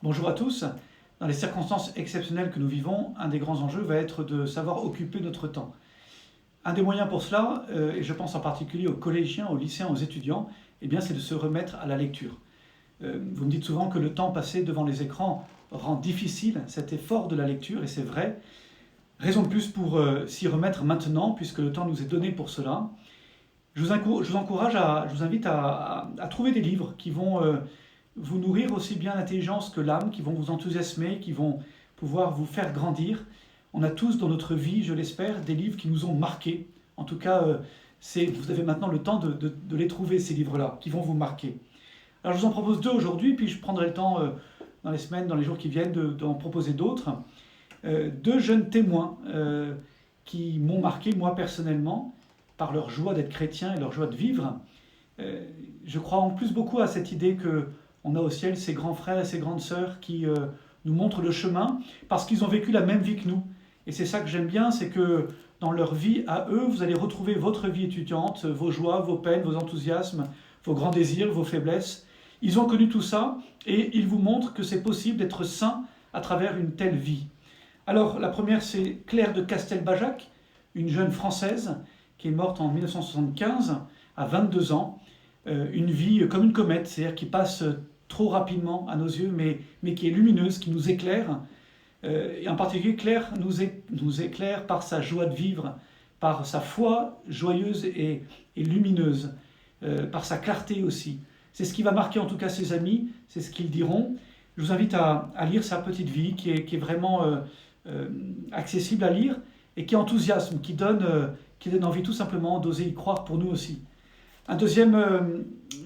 Bonjour à tous. Dans les circonstances exceptionnelles que nous vivons, un des grands enjeux va être de savoir occuper notre temps. Un des moyens pour cela, et je pense en particulier aux collégiens, aux lycéens, aux étudiants, c'est de se remettre à la lecture. Vous me dites souvent que le temps passé devant les écrans rend difficile cet effort de la lecture, et c'est vrai. Raison de plus pour s'y remettre maintenant, puisque le temps nous est donné pour cela. Je vous invite à trouver des livres qui vont vous nourrir aussi bien l'intelligence que l'âme, qui vont vous enthousiasmer, qui vont pouvoir vous faire grandir. On a tous dans notre vie, je l'espère, des livres qui nous ont marqués. En tout cas, vous avez maintenant le temps de les trouver, ces livres-là, qui vont vous marquer. Alors je vous en propose deux aujourd'hui, puis je prendrai le temps dans les semaines, dans les jours qui viennent, d'en proposer d'autres. Deux jeunes témoins qui m'ont marqué, moi personnellement, par leur joie d'être chrétien et leur joie de vivre. Je crois en plus beaucoup à cette idée qu'on a au ciel ces grands frères et ces grandes sœurs qui nous montrent le chemin parce qu'ils ont vécu la même vie que nous. Et c'est ça que j'aime bien, c'est que dans leur vie à eux, vous allez retrouver votre vie étudiante, vos joies, vos peines, vos enthousiasmes, vos grands désirs, vos faiblesses. Ils ont connu tout ça et ils vous montrent que c'est possible d'être saint à travers une telle vie. Alors la première, c'est Claire de Castelbajac, une jeune Française qui est morte en 1975 à 22 ans. Une vie comme une comète, c'est-à-dire qui passe trop rapidement à nos yeux, mais qui est lumineuse, qui nous éclaire. Et en particulier, Claire nous éclaire par sa joie de vivre, par sa foi joyeuse et lumineuse, par sa clarté aussi. C'est ce qui va marquer en tout cas ses amis, c'est ce qu'ils diront. Je vous invite à lire sa petite vie, qui est vraiment accessible à lire, et qui enthousiasme, qui donne envie tout simplement d'oser y croire pour nous aussi. Une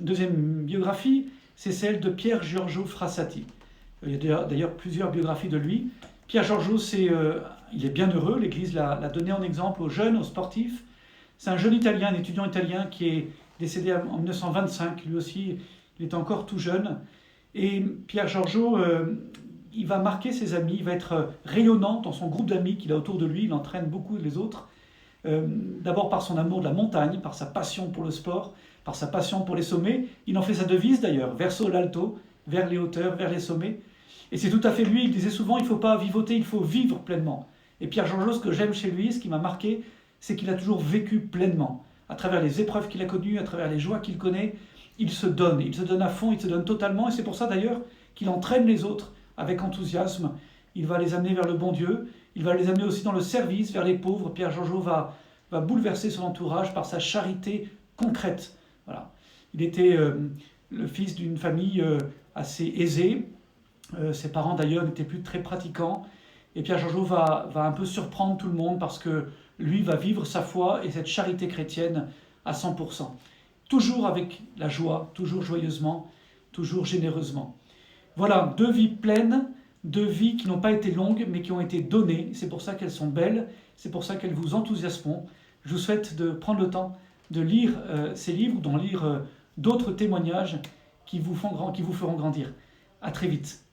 deuxième biographie, c'est celle de Pierre Giorgio Frassati. Il y a d'ailleurs plusieurs biographies de lui. Pierre Giorgio, il est bien heureux, l'Église l'a donné en exemple aux jeunes, aux sportifs. C'est un jeune Italien, un étudiant italien qui est décédé en 1925, lui aussi, il était encore tout jeune. Et Pierre Giorgio, il va marquer ses amis, il va être rayonnant dans son groupe d'amis qu'il a autour de lui, il entraîne beaucoup les autres. D'abord par son amour de la montagne, par sa passion pour le sport, par sa passion pour les sommets. Il en fait sa devise d'ailleurs, verso l'alto, vers les hauteurs, vers les sommets. Et c'est tout à fait lui, il disait souvent, il ne faut pas vivoter, il faut vivre pleinement. Et Pierre Giorgio, ce que j'aime chez lui, ce qui m'a marqué, c'est qu'il a toujours vécu pleinement. À travers les épreuves qu'il a connues, à travers les joies qu'il connaît, il se donne à fond, il se donne totalement. Et c'est pour ça d'ailleurs qu'il entraîne les autres avec enthousiasme. Il va les amener vers le bon Dieu. Il va les amener aussi dans le service, vers les pauvres. Pierre Giorgio va bouleverser son entourage par sa charité concrète. Voilà. Il était le fils d'une famille assez aisée. Ses parents d'ailleurs n'étaient plus très pratiquants. Et Pierre Giorgio va un peu surprendre tout le monde parce que lui va vivre sa foi et cette charité chrétienne à 100%. Toujours avec la joie, toujours joyeusement, toujours généreusement. Voilà, deux vies pleines, deux vies qui n'ont pas été longues, mais qui ont été données. C'est pour ça qu'elles sont belles, c'est pour ça qu'elles vous enthousiasmeront. Je vous souhaite de prendre le temps de lire ces livres, d'en lire d'autres témoignages qui vous feront grandir. À très vite.